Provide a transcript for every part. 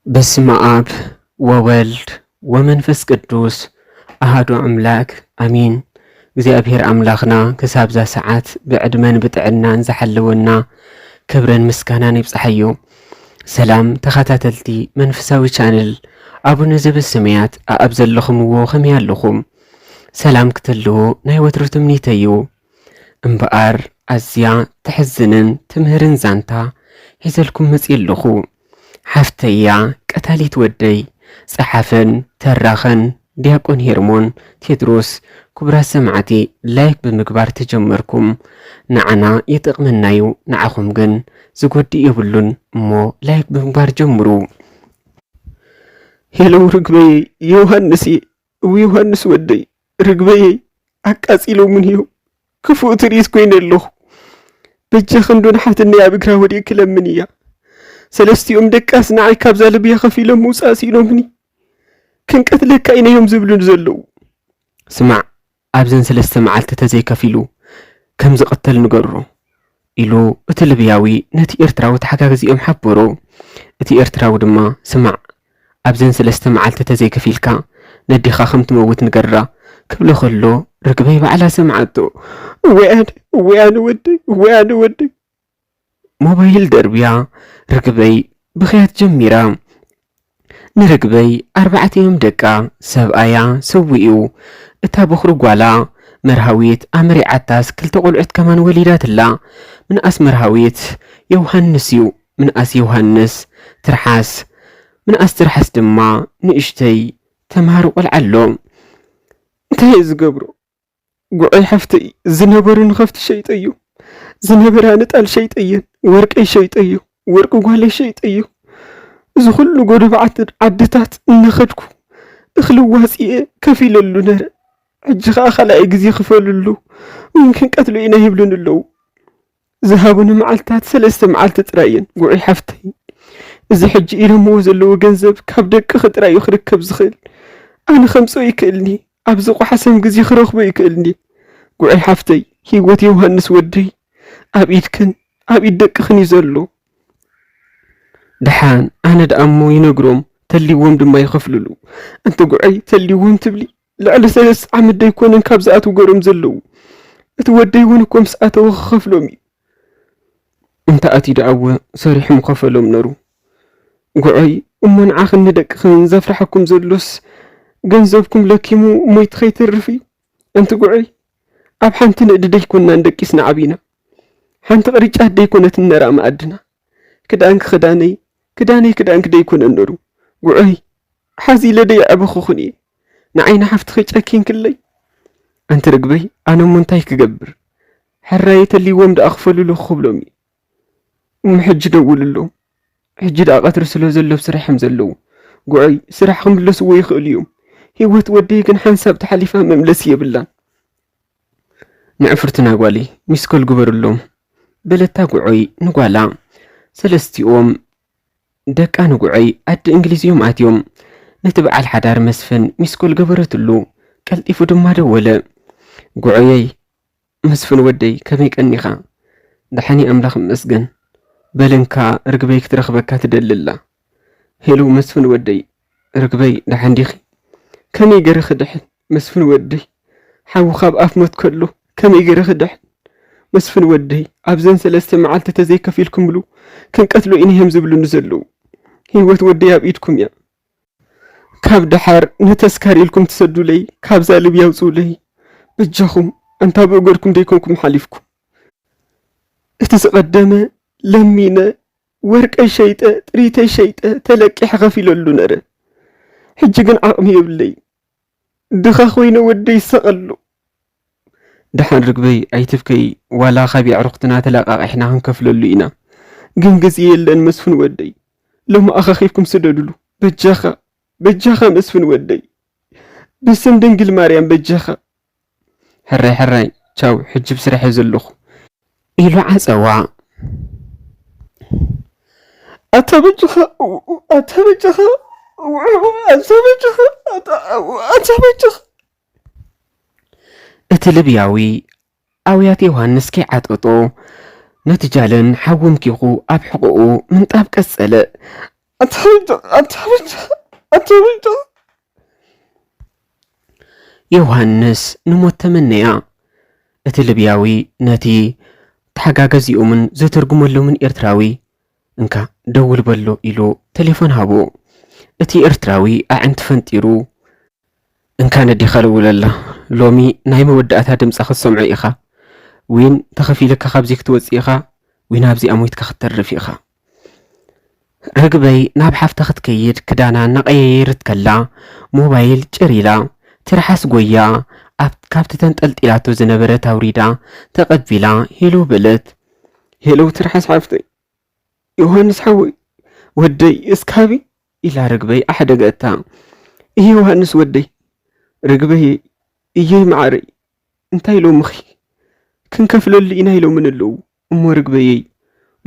በስመ አብ ወወልድ ወመንፈስ ቅዱስ አሐዱ አምላክ አሚን። እግዚአብሔር አምላኽና ክሳብ ዛ ሰዓት ብዕድመን ብጥዕናን ዝሓለወና ክብረን ምስጋናን ይብፅሐዮ። ሰላም ተኸታተልቲ መንፈሳዊ ቻነል አቡነ ዘበሰማያት ኣብ ዘለኹምዎ ከመይ ኣለኹም? ሰላም ክትህልዎ ናይ ወትሮ ትምኒተዩ እምበኣር ኣዝያ ተሕዝንን ትምህርን ዛንታ ሒዘልኩም መፅእ ኣለኹ። ሓፍተያ ቀታሊት ወደይ ጸሓፈን ተራኸን ዲያቆን ሄርሞን ቴድሮስ ክቡራት ሰማዕቲ ላይክ ብምግባር ተጀመርኩም ንዓና ይጥቕመናዩ፣ ንዓኹም ግን ዝጎድእ የብሉን እሞ ላይክ ብምግባር ጀምሩ። ሄሎ ርግበይ ዮሐንስ ዮሐንስ ወደይ ርግበይ ኣቃጺሎምን እዩ ክፉእ ትርኢት ኮይነ ኣለኹ በጀ ክንዶን ሓፍትነይ ኣብ እግራ ወዲእ ክለምን እያ ሰለስቲኦም ደቃስ ንዓይ ካብዛ ልብያ ከፊሎም ምውፃእ ሲኢሎምኒ ክንቀትለካ ኢና እዮም ዝብሉን ዘለዉ። ስማዕ ኣብዘን 3 መዓልቲ ተዘይከፊሉ ከም ዝቕተል ንገሮ ኢሉ እቲ ልብያዊ ነቲ ኤርትራዊ ተሓጋግዚኦም ሓበሮ። እቲ ኤርትራዊ ድማ ስማዕ ኣብዘን 3 መዓልቲ ተዘይከፊልካ ነዲኻ ከም ትመውት ንገራ ክብሎ ከሎ ርግበይ ባዕላ ሰማዓቶ ወያነ ወደይ ሞባይል ደርብያ ርግበይ ብኽያት ጀሚራ። ንርግበይ 4 ደቃ ሰብኣያ ሰዊኡ እታ በኽሪ ጓላ መርሃዊት ኣመሪዓታስ 2 ቆልዑት ከማን ወሊዳትላ። ምንኣስ መርሃዊት ዮሐንስ እዩ። ምንኣስ ዮሐንስ ትርሓስ ምንኣስ ትርሓስ ድማ ንእሽተይ ተምሃሮ ቆልዓ ኣሎ። እንታይ ዝገብሮ ጉዑይ ሓፍተይ ዝነበሩ ንኸፍቲ ሸይጠዩ ዝነበራ ንጣል ሸይጠየን ወርቀይ ሸይጠዩ ወርቂ ጓለይ ሸይጠዩ እዚ ኩሉ ጎደባዓት ዓድታት እናኸድኩ እኽሊ ዋፂአ ከፊለሉ ነረ። ሕጂ ከዓ ካልኣይ ግዜ ክፈልሉ ምምክን ቀትሎ ኢና ይብሉን ኣለዉ። ዝሃቡኒ መዓልትታት 3 መዓልቲ ጥራየን ጉዑይ ሓፍተይ እዚ ሕጂ ኢሎምዎ ዘለዎ ገንዘብ ካብ ደቂ ጥራዩ ክርከብ ዝኽእል ኣነ ከምፅኦ ይክእልኒ ኣብዚ ቆሓሰም ግዜ ክረኽቦ ይክእልኒ። ጉዑይ ሓፍተይ ሂወት ዮሐንስ ወደይ ኣብ ኢድክን ኣብ ኢድ ደቅኽን እዩ ዘሎ። ድሓን ኣነ ደኣሞ ይነግሮም ተሊዎም ድማ ይኸፍልሉ። እንተ ጉዑይ ተሊዎም ትብሊ ልዕሊ 3 ዓመት ደይኮነን ካብ ዝኣትው ገሮም ዘለዉ። እቲ ወደይ እውን እኮ ምስ ኣተወ ክኸፍሎም እዩ። እንተ ኣትዩ ደኣወ ሰሪሖም ከፈሎም ነሩ። ጉዑይ እሞ ንዓኽን ንደቅኽን ዘፍርሐኩም ዘሎስ ገንዘብኩም ለኪሙ ሞይት ኸይትርፍ እዩ። እንቲ ጉዑይ ኣብ ሓንቲ ንእዲ ደይኮንናን ደቂስና ዓቢና ሓንቲ ቅርጫት ደይኮነት ነራ መኣድና ክዳንክ ክዳንክ ደይኮነን ነሩ። ጉዑይ ሓዚለ ደይዕበኽኹን እየ ንዓይና ሓፍቲ ኸይጨኪን ክለይ። ኣንቲ ርግበይ ኣነ እሞ እንታይ ክገብር? ሕራይ ተሊዎም ደኣ ክፈልሉ ክኽብሎም እዩ እሞ ሕጂ ደውልሎም። ሕጂ ደኣ ቀትሪ ስለ ዘሎ ስራሕም ዘለዉ ጉዑይ ስራሕ ክምለስዎ ይኽእሉ እዮም። ሂወት ወደይ ግን ሓንሳብ ተሓሊፋ መምለሲ የብላን። ንዕፍርትና ጓሌ ሚስኮል ግበርሎም በለታ ጉዑይ ንጓላ። 3ቲኦም ደቃ ንጉዑይ ኣዲ እንግሊዝዮም ኣትዮም ነቲ በዓል ሓዳር መስፍን ሚስኮል ገበረትሉ። ቀልጢፉ ድማ ደወለ። ጉዑየይ መስፍን ወደይ ከመይ ቀኒኻ? ድሓኒ ኣምላኽ መስገን በለንካ ርግበይ ክትረኽበካ ትደልላ። ሄሎ መስፍን ወደይ ርግበይ ድሓን ዲኺ? ከመይ ገረ ክድሕን መስፍን ወደይ ሓዊ ካብ ኣፍ ሞት ከሎ ከመይ ገረ ክድሕን መስፍን ወደይ ኣብዘን 3 መዓልቲ ተዘይከፊልኩምሉ ክንቀትሎ ኢና እዮም ዝብሉኒ ዘለዉ። ሂወት ወደይ ኣብ ኢድኩም እያ። ካብ ድሓር ንተስካር ኢልኩም ትሰዱለይ ካብዛ ልብያ ውፅኡለይ ብጃኹም እንታ ብእገርኩም ደይኮንኩም ሓሊፍኩም። እቲ ዝቐደመ ለሚነ ወርቀይ ሸይጠ ጥሪተይ ሸይጠ ተለቂሐ ኸፊለሉ ነረ። ሕጂ ግን ዓቕሚ የብለይ ድኻ ኮይነ ወደይ ይሰቐሉ። ድሓን ርግበይ ኣይትብከይ ዋላ ኻቢዕ ርኽትና ተለቃቂሕና ክንከፍለሉ ኢና። ግን ግዜ የለን መስፍን ወደይ ሎማ ኣኻኺብኩም ስደድሉ በጃኻ መስፍን ወደይ ብስም ድንግል ማርያም በጃኻ። ሕራይ ቻው ሕጂ ብስራሕ ዘለኹ ኢሉ ዓፀዋ። ኣተበጃኻ እቲ ልብያዊ ኣውያት ዮሐንስ ከይዓጠጦ ነቲ ጃለን ሓወም ኪኹ ኣብ ሕቑኡ ምንጣብ ቀጸለ። أتبلت ዮሐንስ ንሞት ተመነያ እቲ ልብያዊ ነቲ ተሓጋገዚኦምን ዘተርጉመሎምን ኤርትራዊ እንካ ደውል በሎ ኢሉ ቴሌፎን ሃቦ እቲ ኤርትራዊ ኣዕንቲ ፈንጢሩ እንካ ነዲኻ ልውለላ ሎሚ ናይ መወዳእታ ድምፂ ክትሰምዑ ኢኻ ወይን ተኸፊልካ ካብዚ ክትወፅእ ኢኻ ወይ ናብዚኣ ሞይትካ ክትተርፍ ኢኻ ረግበይ ናብ ሓፍታ ክትከይድ ክዳና እናቐያየረት ከላ ሞባይል ጭሪላ ትርሓስ ጎያ ካብቲ ተንጠልጢላቶ ዝነበረት ኣውሪዳ ተቐቢላ ሄሎ በለት ሄሎ ትርሓስ ሓፍተይ ዮሐንስ ሓወይ ወደይ እስካቢ ኢላ ረግበይ ኣሓደገታ ይሄ ዮሐንስ ወደይ ረግበይ እየይ ማዕረይ እንታይ ሎምኺ ክንከፍለሉ ኢና ኢሎምን ኣለዉ እሞ ርግበየይ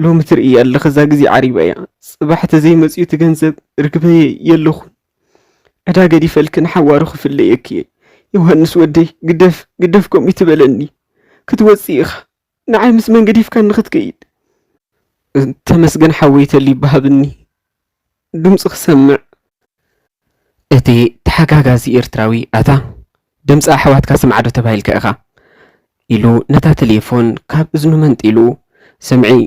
ሎሚ ትርኢ ኣለኸ እዛ ግዜ ዓሪባ እያ ፅባሕ ተዘይመፅኡ እቲ ገንዘብ ርግበየ የለኹን ዕዳገ ዲፈልክ ንሓዋሩ ክፍለየክ እየ ዮሐንስ ወደይ ግደፍ ከምኡ ትበለኒ ክትወፅእ ኢኻ ንዓይ ምስ መንገዲ ፍካ ንኽትከይድ ተመስገን ሓወይተሊ ይበሃብኒ ድምፂ ክሰምዕ እቲ ተሓጋጋዚ ኤርትራዊ ኣታ ድምፂ ኣሕዋትካ ስምዓዶ ተባሂልካ ኢኻ ኢሉ ነታ ቴሌፎን ካብ እዝኑ መንጢሉ ስምዒ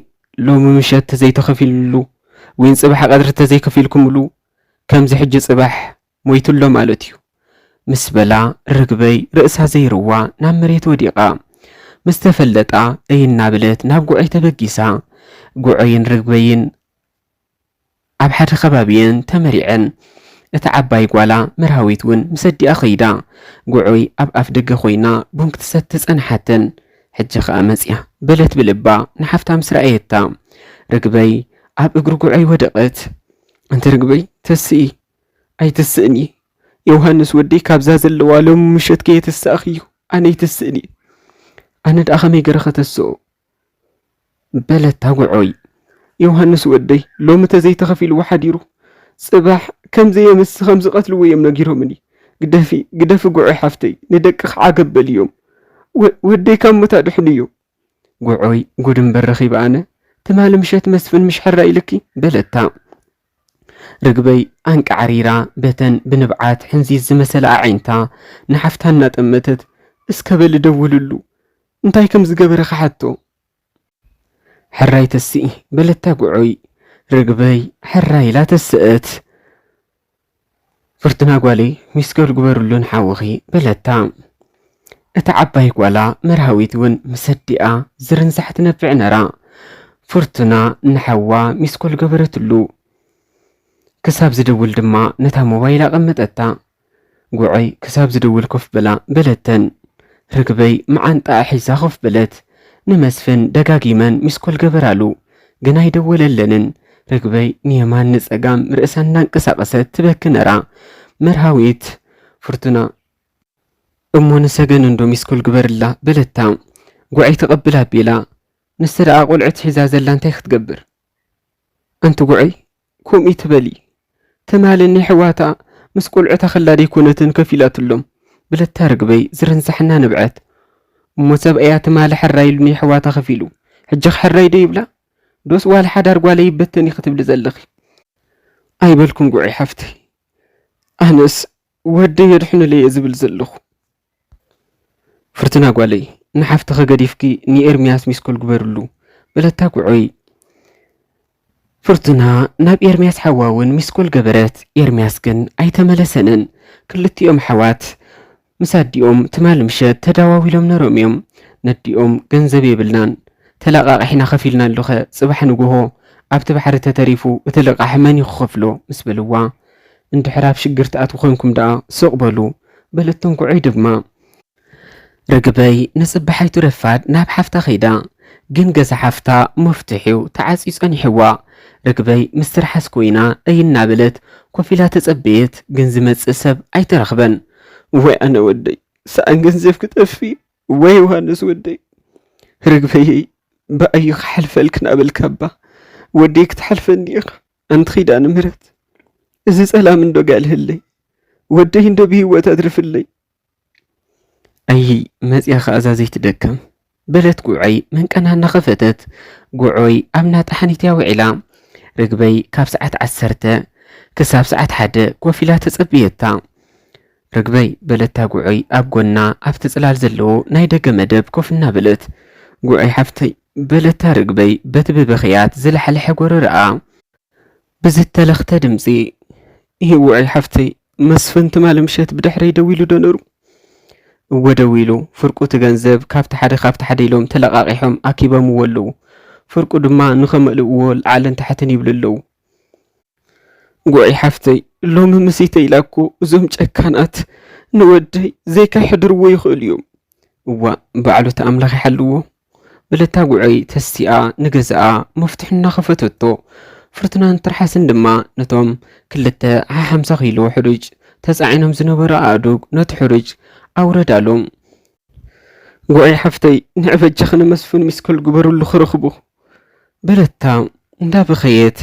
ሎሚ ምሸት ተዘይተኸፊልሉ ወይን ፅባሕ ቀድሪ ተዘይከፊልኩምሉ ከምዚ ሕጂ ፅባሕ ሞይቱሎ ማለት እዩ ምስ በላ ርግበይ ርእሳ ዘይርዋ ናብ መሬት ወዲቓ ምስ ተፈለጣ እይናብለት ናብ ጉዐይ ተበጊሳ ጉዐይን ርግበይን ኣብ ሓደ ከባቢየን ተመሪዐን እታ ዓባይ ጓላ መርሃዊት እውን ምስ ኣዲኣ ኸይዳ ጉዑይ ኣብ ኣፍ ደገ ኮይና ቡን ክትሰቲ ፀንሓተን ሕጂ ኸኣ መፅያ በለት ብልባ ንሓፍታ ምስ ረኣየታ ርግበይ ኣብ እግሪ ጉዑይ ወደቐት እንተ ርግበይ ተስኢ ኣይትስእኒ ዮሐንስ ወደይ ካብዛ ዘለዋ ሎሚ ምሸት ከየ ተስኣኽዩ ኣነ ይትስእኒ ኣነ ደኣ ኸመይ ገረ ኸተስኦ በለታ ጉዑይ ዮሐንስ ወደይ ሎሚ ተዘይተኸፊልዎ ሓዲሩ ፅባሕ ከምዘየምስ ከም ዝቐትልዎ እዮም ነጊሮምኒ ግደፊ ጉዑይ ሓፍተይ ንደቂ ዓገበል እዮም ወደይ ካብ ሞታ ድሕን እዮም ጉዑይ ጉድን በረኺባ ኣነ ትማሊ ምሸት መስፍን ምሽ ሕራ ኢልኪ በለታ ርግበይ ኣንቃዕሪራ በተን ብንብዓት ሕንዚዝ ዝመሰለ ኣዒንታ ንሓፍታ እናጠመተት እስከበል ደውልሉ እንታይ ከም ዝገበረ ኸሓቶ ሕራይ ተስኢ በለታ ጉዑይ ርግበይ ሕራይ ኢላ ተስአት ፍርቱና ጓለይ ሚስገል ግበሩሉን ሓውኺ በለታ እታ ዓባይ ጓላ መርሃዊት እውን ምስ ኣዲኣ ዝርንሳሕ ትነፍዕ ነራ ፍርቱና ንሓዋ ሚስኮል ገበረትሉ ክሳብ ዝደውል ድማ ነታ ሞባይል ኣቐመጠታ ጉዑይ ክሳብ ዝደውል ኮፍ በላ በለተን ርግበይ መዓንጣ ሒዛ ኮፍ በለት ንመስፍን ደጋጊመን ሚስኮል ገበራሉ ግን ኣይደወለለንን ርግበይ ንየማን ንፀጋም ርእሳ እናንቀሳቐሰት ትበክ ነራ መርሃዊት ፍርቱና እሞ ንሰገን እንዶ ሚስኮል ግበርላ በለታ ጉዓይ ተቐብላ ኣቢላ ንስተደኣ ቆልዑት ሒዛ ዘላ እንታይ ክትገብር ኣንቲ ጉዓይ ከምኡ ትበሊ ተማልኒ ሕዋታ ምስ ቆልዑታ ኸላ ደይኮነትን ከፊላትሎም በለታ ርግበይ ዝርንሳሕና ንብዐት እሞ ሰብኣያ ትማሊ ሕራይ ኢሉኒ ሕዋታ ኸፊሉ ሕጂ ሕራይ ዶ ይብላ ዶስ ዋላ ሓዳር ጓለ ይበተን ይኽትብል ዘለኺ ኣይበልኩም ጉዑይ ሓፍተይ ኣነስ ወደይ የድሕኑለየ ዝብል ዘለኹ ፍርቱና ጓለይ ንሓፍቲ ኸገዲፍኪ ንኤርምያስ ሚስኮል ግበርሉ በለታ ጉዑይ ፍርቱና ናብ ኤርምያስ ሓዋውን ሚስኮል ገበረት ኤርምያስ ግን ኣይተመለሰንን ክልቲኦም ሓዋት ምስ ኣዲኦም ትማል ምሸት ተዳዋዊሎም ነሮም እዮም ነዲኦም ገንዘብ የብልናን ተለቃቂሕና ኸፊልና ኣለኸ ፅባሕ ንግሆ ኣብቲ ባሕሪ ተተሪፉ እቲ ልቃሕ መን ይኽኸፍሎ ምስ በልዋ እንድሕር ኣብ ሽግር ተኣትዉ ኮይንኩም ደኣ ስቕበሉ በለቶም ጉዑይ ድማ ርግበይ ንፅባሓይቱ ረፋድ ናብ ሓፍታ ኸይዳ ግን ገዛ ሓፍታ መፍትሒው ተዓፂዩ ፀኒሕዋ ርግበይ ምስ ትርሓስ ኮይና እይናበለት ኮፍ ኢላ ተፀበየት ግን ዝመፅእ ሰብ ኣይተረኽበን ወይ ኣነ ወደይ ሰኣን ገንዘብ ክጠፊ ወይ ዮሐንስ ወደይ ርግበየይ በኣይ ክሓልፈልክ ናበልካ እባ ወደይ ክትሓልፈኒ ኢኻ ኣንቲ ኺዳ ንምረት እዚ ፀላም እንዶ ጋልህለይ ወደይ እንዶ ብሂወት ኣድርፍለይ ኣይ መፅያ ኸኣዛ ዘይትደከም በለት ጉዑይ መንቀና እናኸፈተት ጉዑይ ኣብ ናጣ ሓኒትያ ውዒላ ርግበይ ካብ ሰዓት 10 ክሳብ ሰዓት 1 ኮፍ ኢላ ተጸብየታ ርግበይ በለታ ጉዑይ ኣብ ጎና ኣብቲ ጽላል ዘለዎ ናይ ደገ መደብ ኮፍ እናበለት ጉዑይ ሓፍተይ በለታ ርግበይ በቲ ብብኽያት ዝለሓለ ሕጎሮ ረኣ ብዝተለኽተ ድምፂ ይሄ ጉዑይ ሓፍተይ መስፍን ትማል ምሸት ብድሕረይ ደው ኢሉ ዶ ነይሩ እወ ደው ኢሉ ፍርቁ እቲ ገንዘብ ካብቲ ሓደ ኢሎም ተለቓቂሖም ኣኪቦምዎ ኣለዉ ፍርቁ ድማ ንኸመልእዎ ላዕለን ታሕትን ይብሉ ኣለዉ ጉዑይ ሓፍተይ ሎሚ ምሲተ ኢላኮ እዞም ጨካናት ንወደይ ዘይካይሕድርዎ ይኽእሉ እዮም እዋ ባዕሉ ተኣምላኽ ይሓልዎ በለታ ጉዑይ ተስቲኣ ንገዛኣ መፍትሑ እናኸፈተቶ ፍርቱናን ትርሓስን ድማ ነቶም 250 ኪሎ ሕሩጭ ተጻዒኖም ዝነበሩ ኣእዱግ ነቲ ሕሩጭ ኣውረዳሎም ጉዑይ ሓፍተይ ንዕበጃኽነ መስፍን ሚስኮል ግበሩሉ ክረኽቡ በለታ እንዳበኸየት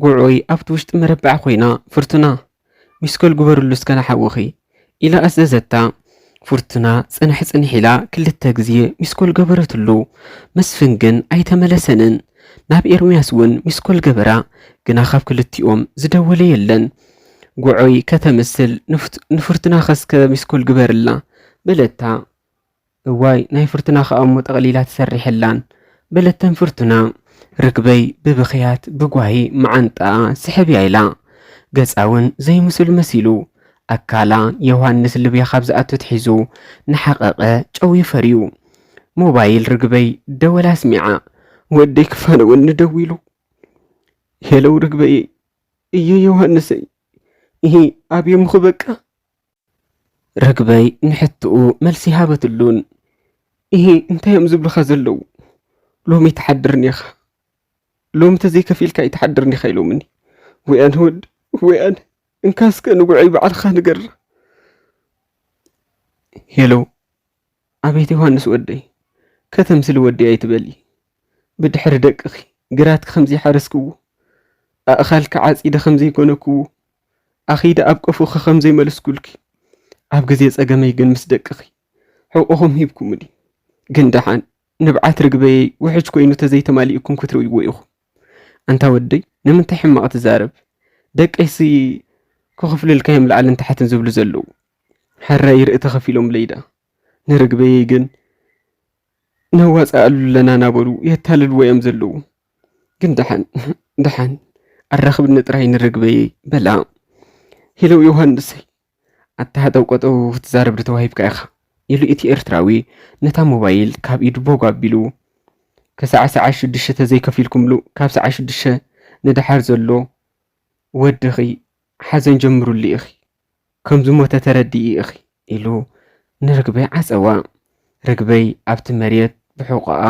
ጉዑይ ኣብቲ ውሽጢ መረባዕ ኮይና ፍርቱና ሚስኮል ግበሩሉ እስከና ሓውኺ ኢላ ኣዘዘታ ፍርቱና ጽንሕ ኢላ 2 ግዜ ሚስኮል ገበረትሉ መስፍን ግን ኣይተመለሰንን ናብ ኤርምያስ እውን ሚስኮል ገበራ ግና ካብ ክልቲኦም ዝደወለ የለን ጉዑይ ከተመስል ንፍርቱና ከስከ ሚስኮል ግበርላ በለታ እዋይ ናይ ፍርቱና ከኣሞ ጠቕሊላ ትሰርሐላን በለተን ፍርቱና ርግበይ ብብኽያት ብጓሂ መዓንጣ ስሕብያ ኢላ ገጻውን ዘይምስል መሲሉ ኣካላ ዮሃንስ ልብያ ካብ ዝኣቱ ትሒዙ ንሓቐቐ ጨው ይፈርዩ ሞባይል ርግበይ ደወላ ስሚዓ ወደይ ክፋነወኒ ደው ኢሉ ሄለው ርግበይ እየ ዮሃንሰይ ይሄ ኣብዮም ክበቃ ርግበይ ንሕትኡ መልሲ ሃበትሉን ይሄ እንታዮም ዝብልኻ ዘለዉ ሎሚ ተሓድርኒ ኢኻ ሎሚ ተዘይከፊልካ ይተሓድርኒ ኢኻ ኢሎምኒ ወያን ወድ ወያን እንካስከ ንጉዑይ በዓልኻ ንገር ሄለው ኣቤት ዮሃንስ ወደይ ከተምስሊ ወደይ ኣይትበሊ ብድሕሪ ደቅኺ ግራትክ ከምዚ ሓረስክዎ ኣእኻልካ ዓጺደ ከምዘይ ኮነክዎ ኣኺደ ኣብ ቀፉኸ ከምዘይ መለስኩልኪ ኣብ ግዜ ጸገመይ ግን ምስ ደቅኺ ሕቁኹም ሂብኩምኒ ግን ደሓን ንብዓት ርግበይ ውሕጅ ኮይኑ ተዘይተማሊእኩም ክትርእይዎ ኢኹም ኣንታ ወደይ ንምንታይ ሕማቕ ትዛረብ ደቀይሲ ክኽፍልልካዮም ላዕልን ታሕትን ዝብሉ ዘለዉ ሕራይ ርእቲ ኸፊሎም ለይዳ ንርግበይ ግን ነዋጻእሉ ለና ናበሉ የታልልዎ እዮም ዘለዉ ግን ደሓን ኣራኽብኒ ጥራይ ንርግበይ በላ ሄለው ዮሃንሰይ ኣታሃጠው ቆጠው ትዛረብ ተዋሂብካ ኢኻ ኢሉ እቲ ኤርትራዊ ነታ ሞባይል ካብ ኢዱ ቦግ ኣቢሉ ከሰዓት 6 ተዘይከፊልኩምሉ ካብ 6 ንድሓር ዘሎ ወድኺ ሓዘን ጀምሩሉ ኢኺ ከም ዝሞተ ተረዲኢ ኢኺ ኢሉ ንርግበይ ዓፀዋ ርግበይ ኣብቲ መሬት ብሕቑኣ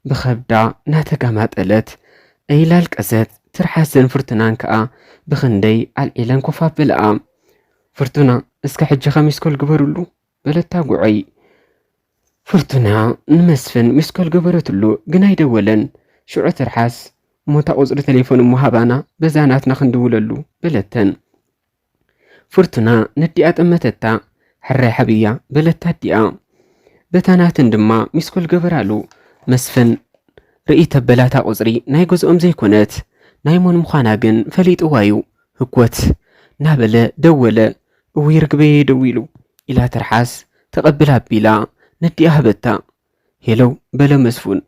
ብኸብዳ ናተጋማጠለት ኣይላልቀሰት ትርሓስን ፍርቱናን ከዓ ብኽንደይ ኣልዒለን ኮፍ ኣበልኣ ፍርቱና እስከ ሕጂ ሚስኮል ግበሩሉ በለታ ጉዑይ ፍርቱና ንመስፍን ሚስኮል ገበረትሉ ግን ኣይደወለን ሽዑ ትርሓስ ሞታ ቁፅሪ ቴሌፎን ምሃባና በዛናትና ክንድውለሉ በለተን ፍርቱና ነዲኣ ጠመተታ ሕራይ ሓብያ በለታ ዲኣ በታናትን ድማ ሚስኮል ገበራሉ መስፍን ርኢ ተበላታ ቁፅሪ ናይ ገዝኦም ዘይኮነት ናይ ሞን ምዃና ግን ፈሊጥዋዩ ህኮት ናበለ ደወለ እውይ ርግበይ ደው ኢሉ ኢላ ትርሓስ ተቐብላ ኣቢላ ነዲኣ ሃበታ ሄለው በለ መስፉን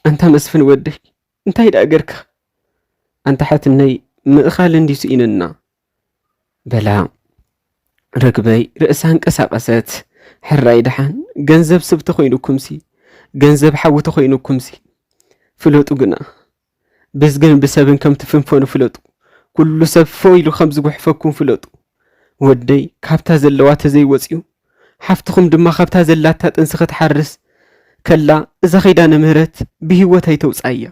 ኣንታ መስፍን ወደይ እንታይ ዳ ገርካ ኣንታ ሓትነይ ምእኻል እንዲሱ ኢንና በላ ርግበይ ርእሳ እንቀሳቐሰት ሕራይ ድሓን ገንዘብ ሰብ ተኾይኑኩምሲ ገንዘብ ሓዊ ተኾይኑኩምሲ ፍለጡ ግና ብዝግን ብሰብን ከም ትፍንፈኑ ፍለጡ ኩሉ ሰብ ፎኢሉ ከም ዝጉሕፈኩም ፍለጡ ወደይ ካብታ ዘለዋ ተዘይወፅዩ ሓፍትኹም ድማ ካብታ ዘላታ ጥንሲ ክትሓርስ ከላ እዛ ኸይዳ ንምህረት ብሂወት ኣይተውፃእያ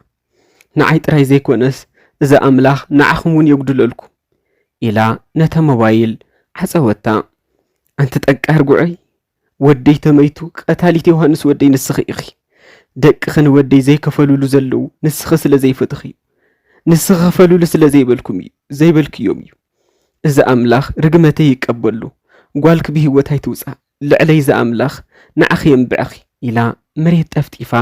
ንዓይ ጥራይ ዘይኮነስ እዛ ኣምላኽ ንዓኹም እውን የጉድለልኩም ኢላ ነታ ሞባይል ዓፀወታ ኣንቲ ጠቃር ጉዑይ ወደይ ተመይቱ ቀታሊት ዮሃንስ ወደይ ንስኺ ኢኺ ደቅኺ ንወደይ ዘይከፈሉሉ ዘለዉ ንስኺ ስለ ዘይፈትኺ ንስኺ ከፈሉሉ ስለ ዘይበልክዮም እዩ እዛ ኣምላኽ ርግመተይ ይቀበሉ ጓልክ ብሂወት ኣይትውፃእ ልዕለይ እዛ ኣምላኽ ንዓኺ የንብዕኺ ኢላ መሬት ጠፍጢፋ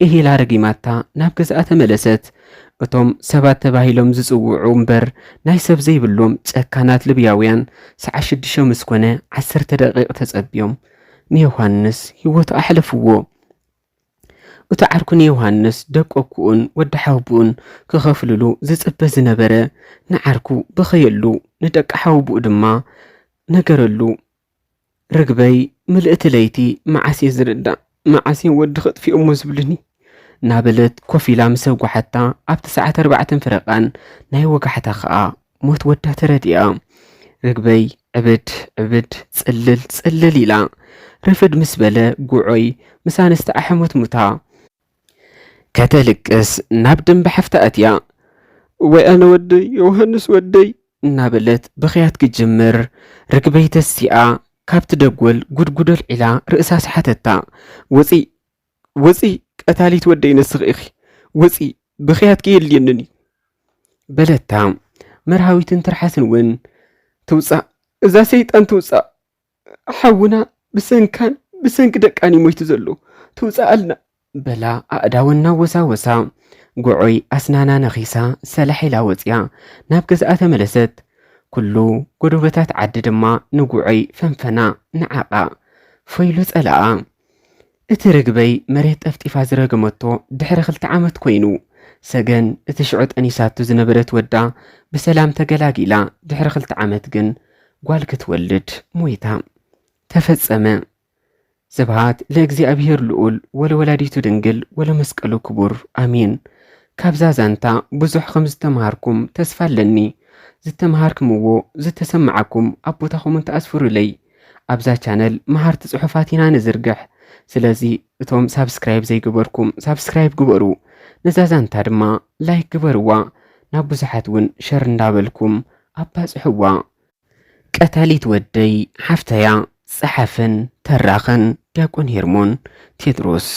ኢሂላ ረጊማታ ናብ ገዝኣ ተመለሰት እቶም ሰባት ተባሂሎም ዝጽውዑ እምበር ናይ ሰብ ዘይብሎም ጨካናት ልብያውያን ሰዓት 6 ምስ ኮነ 10 ደቂቕ ተጸቢዮም ንዮሃንስ ህይወቱ ኣሕለፍዎ። እቲ ዓርኩ ንዮሃንስ ደቆኩኡን ወዲ ሓውቡኡን ክኸፍልሉ ዝጽበ ዝነበረ ንዓርኩ ብኸየሉ ንደቂ ሓውቡኡ ድማ ነገረሉ። ርግበይ ምልእቲ ለይቲ መዓስ እየ ዝርዳእ መዓስን ወዲ ኸጥፊኦሞ ዝብልኒ ናበለት ኮፍ ኢላ ምስ ጓሓታ ኣብቲ ሰዓት 4 ፍረቓን ናይ ወጋሕታ ኸዓ ሞት ወዳ ተረዲኣ። ርግበይ ዕብድ ዕብድ ጽልል ኢላ ረፍድ ምስ በለ ጉዖይ ምስ ኣንስቲ ኣሕሞት ሙታ ከተልቅስ ናብ ድንቢ ሓፍታ እትያ ወይ ኣነ ወደይ ዮሃንስ ወደይ እናበለት ብኽያት ክጅምር ርግበይ ተሲኣ ካብቲ ደጎል ጉድጉደል ዒላ ርእሳ ሰሓተታ። ወፂ ቀታሊት ወደይ ነስኺ ኢኺ ወፂ ብኽያት ከየልየንኒ በለታ። መርሃዊትን ትርሓስን እውን ትውፃእ እዛ ሰይጣን ትውፃእ ሓውና ብሰንካን ብሰንኪ ደቃኒ ሞይቱ ዘሎ ትውፃእ ኣልና በላ ኣእዳወና ወሳወሳ ጉዖይ ኣስናና ነኺሳ ሰላሒላ ወፅያ ናብ ገዝኣ ተመለሰት። ኩሉ ጎደበታት ዓዲ ድማ ንጉዖይ ፈንፈና ንዓቓ ፈይሉ ጸላኣ። እቲ ርግበይ መሬት ጠፍጢፋ ዝረገመቶ ድሕሪ 2 ዓመት ኮይኑ ሰገን እቲ ሽዑ ጠኒሳቱ ዝነበረት ወዳ ብሰላም ተገላጊላ ድሕሪ 2 ዓመት ግን ጓል ክትወልድ ሞይታ ተፈጸመ። ስብሃት ለእግዚአብሔር ልዑል ወለወላዲቱ ድንግል ወለመስቀሉ ክቡር አሜን። ካብዛ ዛንታ ብዙሕ ከም ዝተምሃርኩም ተስፋ ኣለኒ። ዝተምሃርክምዎ ዝተሰማዓኩም ኣብ ቦታኹምን ተኣስፍሩለይ። ኣብዛ ቻነል መሃርቲ ጽሑፋት ኢና ንዝርግሕ። ስለዚ እቶም ሳብስክራይብ ዘይግበርኩም ሳብስክራይብ ግበሩ። ነዛ ዛንታ ድማ ላይክ ግበርዋ። ናብ ብዙሓት እውን ሸር እንዳበልኩም ኣባጽሕዋ። ቀታሊት ወደይ ሓፍተያ ጸሓፍን ተራኽን ዲያቆን ሄርሞን ቴድሮስ